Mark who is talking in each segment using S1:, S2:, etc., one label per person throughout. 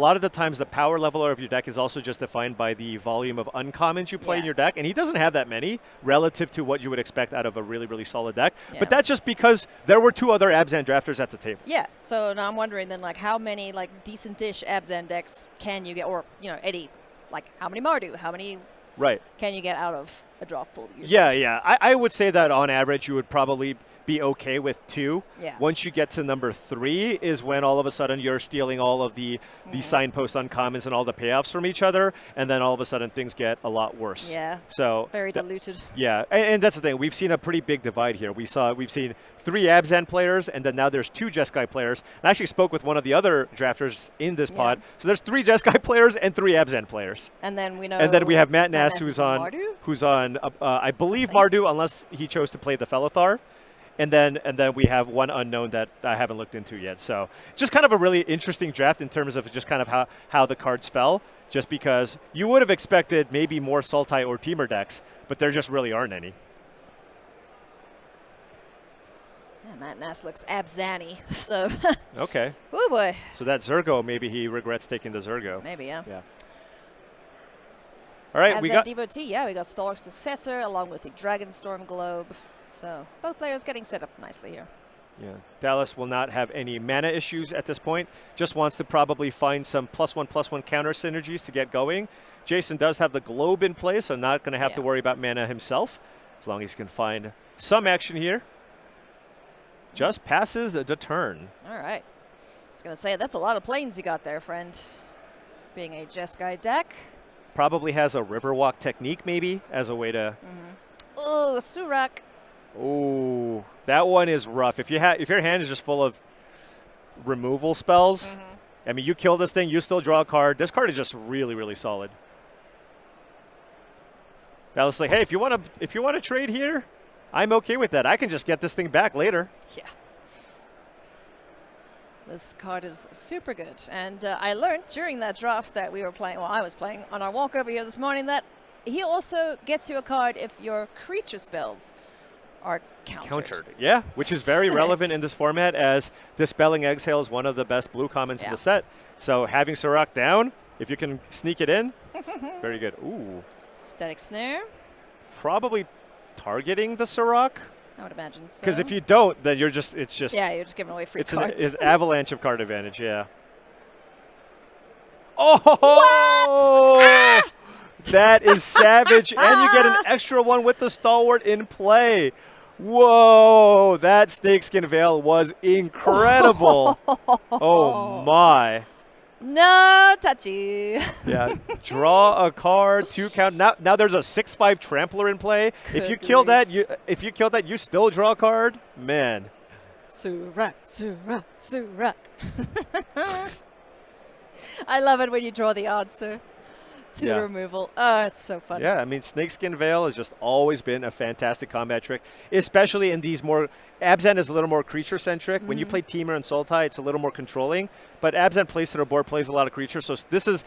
S1: lot of the times the power level of your deck is also just defined by the volume of uncommons you play in your deck, and he doesn't have that many relative to what you would expect out of a really, really solid deck.
S2: Yeah.
S1: But that's just because there were 2 other Abzan drafters at the table.
S2: Yeah, so now I'm wondering then, like, how many, like, decent-ish Abzan decks can you get, or, you know, any, like, how many Mardu, how many can you get out of a draft pool? Usually?
S1: Yeah. I would say that on average you would probably be okay with 2.
S2: Yeah.
S1: Once you get to number 3 is when all of a sudden you're stealing all of the signpost uncommons and all the payoffs from each other, and then all of a sudden things get a lot worse.
S2: Yeah.
S1: So
S2: very diluted.
S1: Yeah, and that's the thing. We've seen a pretty big divide here. We've seen 3 Abzan players, and then now there's 2 Jeskai players. I actually spoke with one of the other drafters in this pod. So there's 3 Jeskai players and 3 Abzan players.
S2: And then we know.
S1: And then we have Matt Nass,
S2: who's
S1: on
S2: Mardu?
S1: I believe Mardu, unless he chose to play the Felithar. And then we have one unknown that I haven't looked into yet. So just kind of a really interesting draft in terms of just kind of how the cards fell, just because you would have expected maybe more Sultai or Teamer decks, but there just really aren't any.
S2: Yeah, Matt Nass looks Abzan-y, so.
S1: Okay.
S2: Oh, boy.
S1: So that Zergo, maybe he regrets taking the Zergo.
S2: Maybe, yeah.
S1: All right, we got
S2: devotee, we got Stalwar's Successor along with the Dragonstorm Globe. So both players getting set up nicely here.
S1: Yeah, Dallas will not have any mana issues at this point. Just wants to probably find some +1/+1 counter synergies to get going. Jason does have the Globe in place, so not going to have to worry about mana himself, as long as he can find some action here. Just passes the turn.
S2: All right. I was going to say, that's a lot of planes you got there, friend. Being a Jeskai deck.
S1: Probably has a Riverwalk technique, maybe, as a way to...
S2: Oh, Surak.
S1: Oh, that one is rough. If your hand is just full of removal spells, I mean, you kill this thing, you still draw a card. This card is just really, really solid. That was like, hey, if you want to trade here, I'm okay with that. I can just get this thing back later.
S2: Yeah. This card is super good. And I learned during that draft that we were playing, well, I was playing on our walk over here this morning, that he also gets you a card if your creature spells are countered.
S1: Yeah, which is very relevant in this format, as Dispelling Exhale is one of the best blue commons in the set. So having Surak down, if you can sneak it in, very good. Ooh.
S2: Static Snare.
S1: Probably targeting the Surak.
S2: I would imagine so.
S1: Because if you don't, then you're just,
S2: yeah, you're just giving away free cards.
S1: It's an avalanche of card advantage, yeah. Oh!
S2: What? Ah!
S1: That is savage, and you get an extra one with the Stalwart in play. Whoa, that Snakeskin Veil was incredible. Oh, my.
S2: No touchy.
S1: Yeah, draw a card, 2 count. Now there's a 6/5 Trampler in play. If you kill that, you still draw a card. Man.
S2: Surak, Surak, Surak. I love it when you draw the answer to the removal. Oh, it's so fun.
S1: Yeah, I mean, Snakeskin Veil has just always been a fantastic combat trick, especially in these more... Abzan is a little more creature-centric. When you play Teamer and Sultai, it's a little more controlling. But Abzan plays to the board, plays a lot of creatures, so this is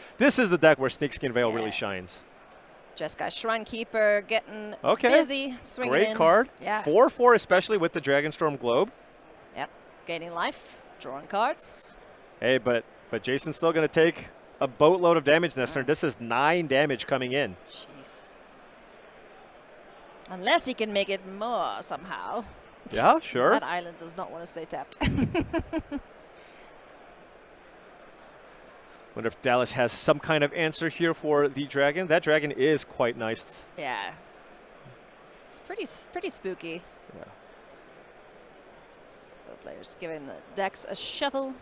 S1: the deck where Snakeskin Veil really shines.
S2: Jeskai Shrine Keeper getting busy, swinging in.
S1: Great card.
S2: Yeah.
S1: 4/4, especially with the Dragonstorm Globe.
S2: Yep, gaining life, drawing cards.
S1: Hey, but Jason's still going to take a boatload of damage this turn. This is 9 damage coming in.
S2: Jeez. Unless he can make it more somehow.
S1: Yeah, sure.
S2: That island does not want to stay tapped.
S1: Wonder if Dallas has some kind of answer here for the dragon. That dragon is quite nice.
S2: Yeah. It's pretty spooky.
S1: Yeah.
S2: Both players giving the decks a shuffle.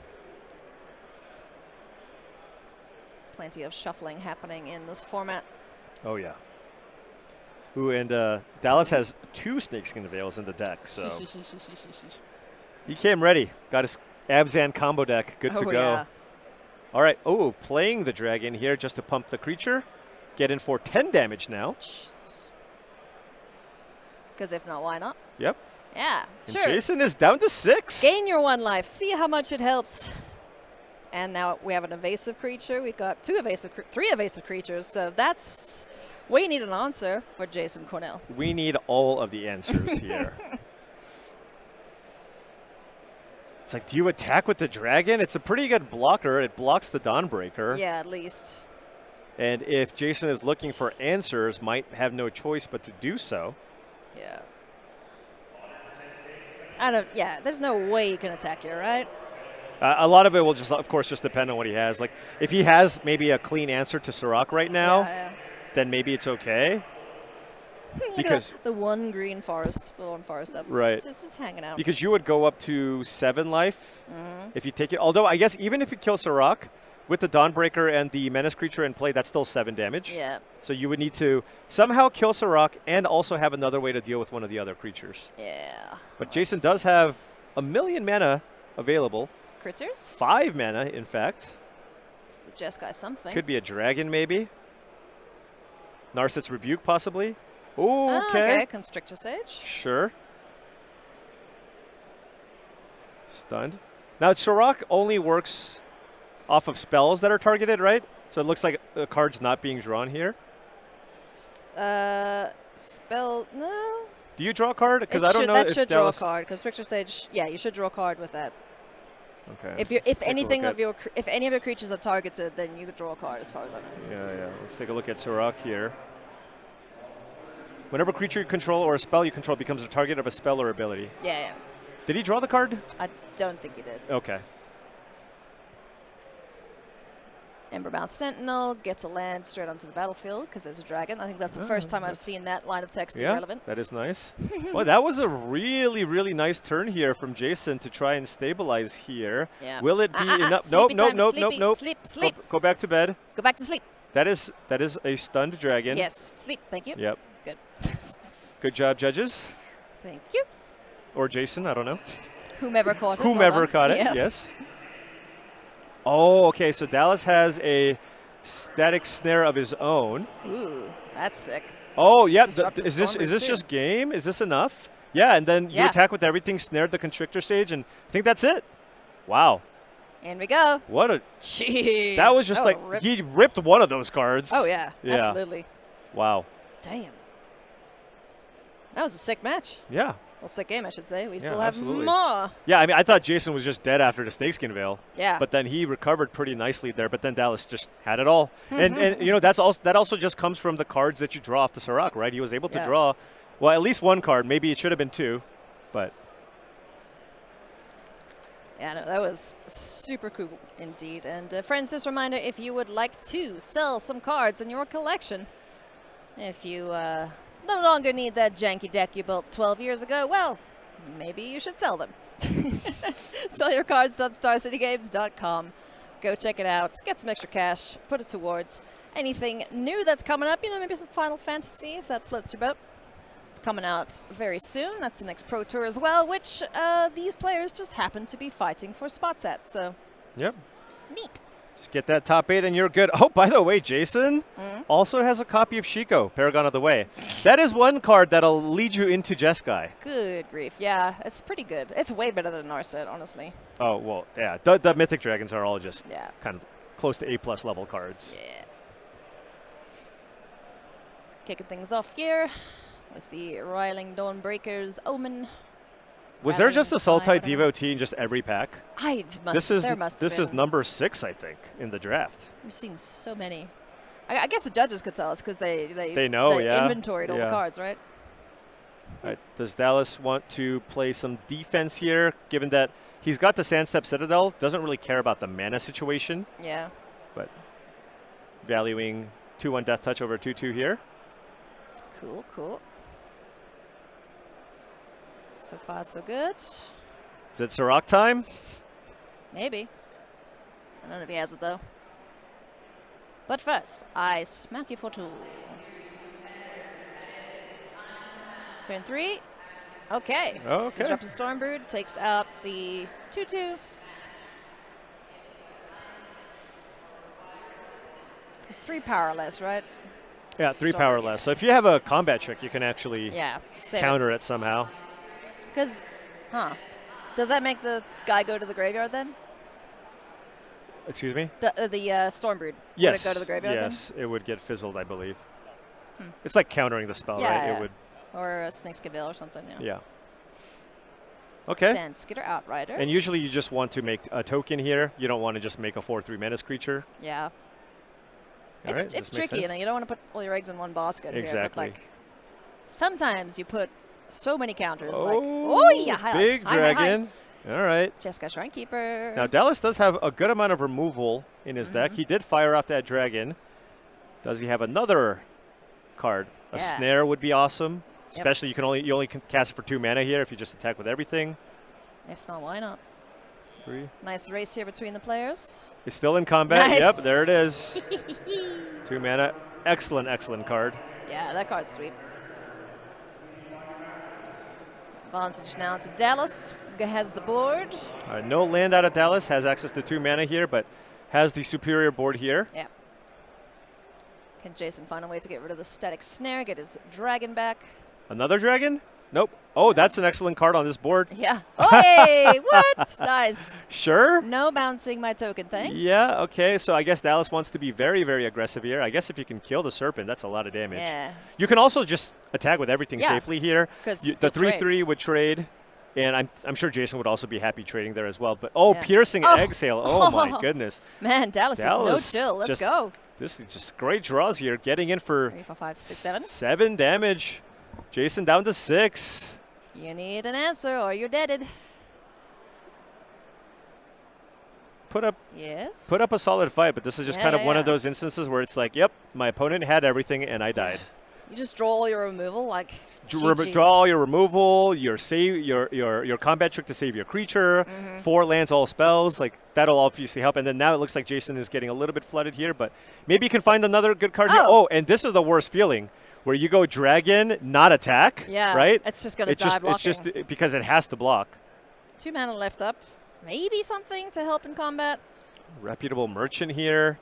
S2: Plenty of shuffling happening in this format.
S1: Oh, yeah. Ooh, and Dallas has 2 Snakeskin Veils in the deck, so he came ready. Got his Abzan combo deck good to go.
S2: Yeah.
S1: All right. Oh, playing the dragon here just to pump the creature. Get in for 10 damage now.
S2: Because if not, why not?
S1: Yep.
S2: Yeah,
S1: and
S2: sure.
S1: Jason is down to 6.
S2: Gain your 1 life. See how much it helps. And now we have an evasive creature. We've got 3 evasive creatures. So that's... We need an answer for Jason Cornell.
S1: We need all of the answers here. It's like, do you attack with the dragon? It's a pretty good blocker. It blocks the Dawnbreaker.
S2: Yeah, at least.
S1: And if Jason is looking for answers, might have no choice but to do so.
S2: Yeah. Yeah, there's no way you can attack here, right?
S1: A lot of it will just, of course, just depend on what he has. Like, if he has maybe a clean answer to Sirach right now, then maybe it's okay.
S2: Because the one green forest, the one forest up.
S1: Right.
S2: It's just hanging out.
S1: Because you would go up to 7 life if you take it. Although, I guess even if you kill Sirach, with the Dawnbreaker and the Menace creature in play, that's still 7 damage.
S2: Yeah.
S1: So you would need to somehow kill Sirach and also have another way to deal with one of the other creatures.
S2: Yeah.
S1: But Jason does have 1,000,000 mana available.
S2: Critters?
S1: 5 mana, in fact.
S2: It's the Jeskai something.
S1: Could be a dragon, maybe. Narset's Rebuke, possibly. Ooh,
S2: okay. Constrictor Sage.
S1: Sure. Stunned. Now, Sirach only works off of spells that are targeted, right? So it looks like a card's not being drawn here.
S2: Spell, no.
S1: Do you draw a card? Because I don't know.
S2: That should draw a card. Constrictor Sage, yeah, you should draw a card with that.
S1: Okay.
S2: If any of your creatures are targeted, then you could draw a card, as far as I know.
S1: Yeah. Let's take a look at Sirach here. Whenever a creature you control or a spell you control becomes a target of a spell or ability.
S2: Yeah.
S1: Did he draw the card?
S2: I don't think he did.
S1: Okay.
S2: Embermouth Sentinel gets a land straight onto the battlefield because there's a dragon. I think that's the first time I've seen that line of text be relevant.
S1: That is nice. Well, that was a really, really nice turn here from Jason to try and stabilize here.
S2: Yeah.
S1: Will it be enough? Nope.
S2: Sleep.
S1: Go back to bed.
S2: Go back to sleep.
S1: That is a stunned dragon.
S2: Yes, sleep. Thank you.
S1: Yep.
S2: Good.
S1: Good job, judges.
S2: Thank you.
S1: Or Jason, I don't know.
S2: Whomever caught it.
S1: Whomever caught it, yes. Oh, okay, so Dallas has a static snare of his own.
S2: Ooh, that's sick.
S1: Oh, yeah.
S2: Is
S1: this just game? Is this enough? Yeah, and then you attack with everything, snared the Constrictor Stage, and I think that's it. Wow.
S2: In we go.
S1: What a...
S2: Jeez.
S1: That was just he ripped one of those cards.
S2: Oh, yeah. Absolutely.
S1: Wow.
S2: Damn. That was a sick match.
S1: Yeah.
S2: Well, sick game, I should say. We still have
S1: absolutely.
S2: more.
S1: Yeah, I mean, I thought Jason was just dead after the Snakeskin Veil.
S2: Yeah.
S1: But then he recovered pretty nicely there. But then Dallas just had it all. and you know, that also just comes from the cards that you draw off the Sirach, right? He was able to draw, well, at least one card. Maybe it should have been 2, but.
S2: Yeah, no, that was super cool indeed. And friends, just a reminder, if you would like to sell some cards in your collection, if you no longer need that janky deck you built 12 years ago, well, maybe you should sell them. SellYourCards.StarCityGames.com. Go check it out. Get some extra cash. Put it towards anything new that's coming up. You know, maybe some Final Fantasy, if that floats your boat. It's coming out very soon. That's the next Pro Tour as well, which these players just happen to be fighting for spots at. So,
S1: yep.
S2: Neat.
S1: Just get that top 8 and you're good. Oh, by the way, Jason also has a copy of Shiko, Paragon of the Way. That is one card that'll lead you into Jeskai.
S2: Good grief. Yeah, it's pretty good. It's way better than Narset, honestly.
S1: Oh, well, yeah. The Mythic Dragons are all just kind of close to A+ level cards.
S2: Yeah. Kicking things off here with the Riling Dawnbreaker's Omen.
S1: Was there just a Sultai devotee in just every pack?
S2: There must have
S1: This is number 6, I think, in the draft.
S2: We've seen so many. I guess the judges could tell us because they
S1: know,
S2: inventoried all the cards, right?
S1: All right? Does Dallas want to play some defense here, given that he's got the Sandstep Citadel, doesn't really care about the mana situation.
S2: Yeah.
S1: But valuing 2/1 Death Touch over 2/2 here.
S2: Cool. So far, so good.
S1: Is it Sirach time?
S2: Maybe. I don't know if he has it, though. But first, I smack you for 2. Turn 3. Okay. Disrupt the Stormbird takes out the 2/2. It's 3 power less, right?
S1: Yeah, 3 power less. So if you have a combat trick, you can actually counter it somehow.
S2: Because, does that make the guy go to the graveyard then?
S1: Excuse me?
S2: The Stormbird.
S1: Yes.
S2: Would it go to the graveyard then?
S1: It would get fizzled, I believe. It's like countering the spell, right?
S2: Yeah.
S1: It would.
S2: Or a Snakeskin Veil or something,
S1: Yeah. Okay.
S2: Sand Skitter Outrider.
S1: And usually you just want to make a token here. You don't want to just make a 4/3 menace creature.
S2: Yeah.
S1: All right,
S2: It's
S1: this makes
S2: tricky, you know.
S1: sense.
S2: You don't want to put all your eggs in one basket
S1: Exactly.
S2: here. But, like, sometimes you put so many counters.
S1: Oh,
S2: like, oh yeah, hi,
S1: big
S2: hi, hi, hi.
S1: dragon. All right.
S2: Jessica Shrinekeeper.
S1: Now, Dallas does have a good amount of removal in his deck. He did fire off that dragon. Does he have another card? A
S2: Yeah.
S1: snare would be awesome.
S2: Yep.
S1: Especially you only can cast it for 2 mana here if you just attack with everything.
S2: If not, why not?
S1: 3.
S2: Nice race here between the players.
S1: It's still in combat.
S2: Nice.
S1: Yep, there it is. 2 mana. Excellent, excellent card.
S2: Yeah, that card's sweet. Advantage now to Dallas. Has the board.
S1: All right, no land out of Dallas. Has access to 2 mana here, but has the superior board here.
S2: Yeah. Can Jason find a way to get rid of the static snare, get his dragon back?
S1: Another dragon? Nope. Oh, that's an excellent card on this board.
S2: Yeah. Oh, hey, what? Nice.
S1: Sure.
S2: No bouncing my token, thanks.
S1: Yeah, okay. So I guess Dallas wants to be very, very aggressive here. I guess if you can kill the serpent, that's a lot of damage.
S2: Yeah.
S1: You can also just attack with everything
S2: Yeah,
S1: safely here.
S2: 'cause
S1: The
S2: you'll
S1: 3/3 would trade, and I'm sure Jason would also be happy trading there as well. But oh,
S2: Yeah.
S1: piercing
S2: Oh.
S1: exhale. Oh my goodness.
S2: Man, Dallas is no chill. Let's go.
S1: This is just great draws here. Getting in for
S2: 3, 4, 5, 6, 7.
S1: 7 damage. Jason down to 6.
S2: You need an answer or you're deaded.
S1: Put up
S2: Yes.
S1: a solid fight, but this is just kind of one of
S2: Yeah.
S1: those instances where it's like, yep, my opponent had everything and I died.
S2: You just draw all your removal, like
S1: Draw
S2: GG.
S1: all your removal, your save, your combat trick to save your creature, 4 lands, all spells, like that'll obviously help. And then now it looks like Jason is getting a little bit flooded here, but maybe you can find another good card here.
S2: Oh.
S1: Oh, and this is the worst feeling, where you go dragon, not attack.
S2: Yeah,
S1: right.
S2: it's just gonna die
S1: It's just
S2: blocking.
S1: because it has to block.
S2: 2 mana left up. Maybe something to help in combat.
S1: Reputable merchant here.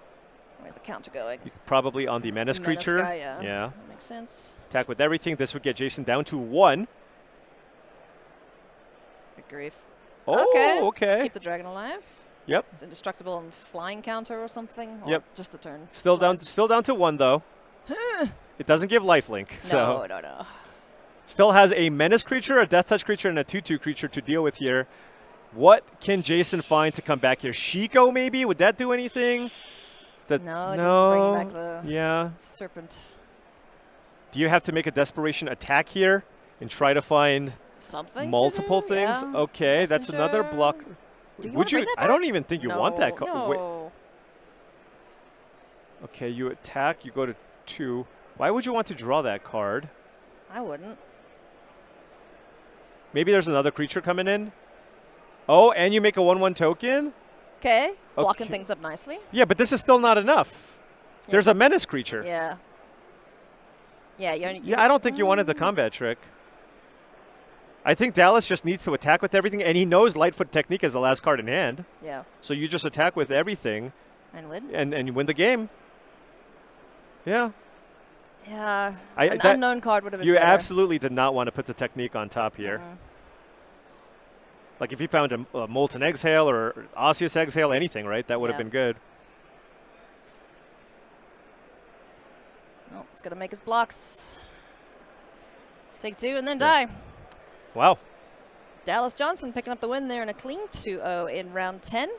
S2: Where's the counter going?
S1: Probably on the menace creature.
S2: Guy, yeah.
S1: Yeah.
S2: That makes sense.
S1: Attack with everything. This would get Jason down to 1.
S2: Good grief.
S1: Oh, okay.
S2: Keep the dragon alive.
S1: Yep.
S2: It's indestructible on flying counter or something. Or
S1: Yep.
S2: Just the turn.
S1: Still
S2: Flies.
S1: down to 1 though. It doesn't give lifelink. So
S2: No.
S1: still has a menace creature, a death touch creature, and a 2/2 creature to deal with here. What can Jason find to come back here? Shiko maybe? Would that do anything?
S2: No, just bring back the
S1: Yeah.
S2: serpent.
S1: Do you have to make a desperation attack here and try to find
S2: Something.
S1: multiple
S2: to do?
S1: things?
S2: Yeah.
S1: Okay, that's another
S2: Messenger.
S1: block.
S2: Do you
S1: Would
S2: wanna
S1: you?
S2: bring that
S1: I don't
S2: back?
S1: even think you want that card.
S2: No.
S1: Okay, you attack. You go to 2. Why would you want to draw that card?
S2: I wouldn't.
S1: Maybe there's another creature coming in. Oh, and you make a 1/1 token?
S2: Okay. Blocking
S1: Okay.
S2: things up nicely.
S1: Yeah, but this is still not enough.
S2: Yeah.
S1: There's a menace creature.
S2: Yeah. Yeah,
S1: Yeah, I don't think you wanted the combat trick. I think Dallas just needs to attack with everything, and he knows Lightfoot Technique is the last card in hand.
S2: Yeah.
S1: So you just attack with everything
S2: And win.
S1: and you win the game. Yeah.
S2: Yeah.
S1: An
S2: unknown card would have been
S1: You
S2: better.
S1: absolutely did not want to put the technique on top here.
S2: Mhm.
S1: Like if you found a Molten Exhale or Osseous Exhale, anything, right? That would have
S2: Yeah.
S1: been good.
S2: Oh, it's going to make his blocks. Take 2 and then die.
S1: Wow.
S2: Dallas Johnson picking up the win there in a clean 2-0 in round 10.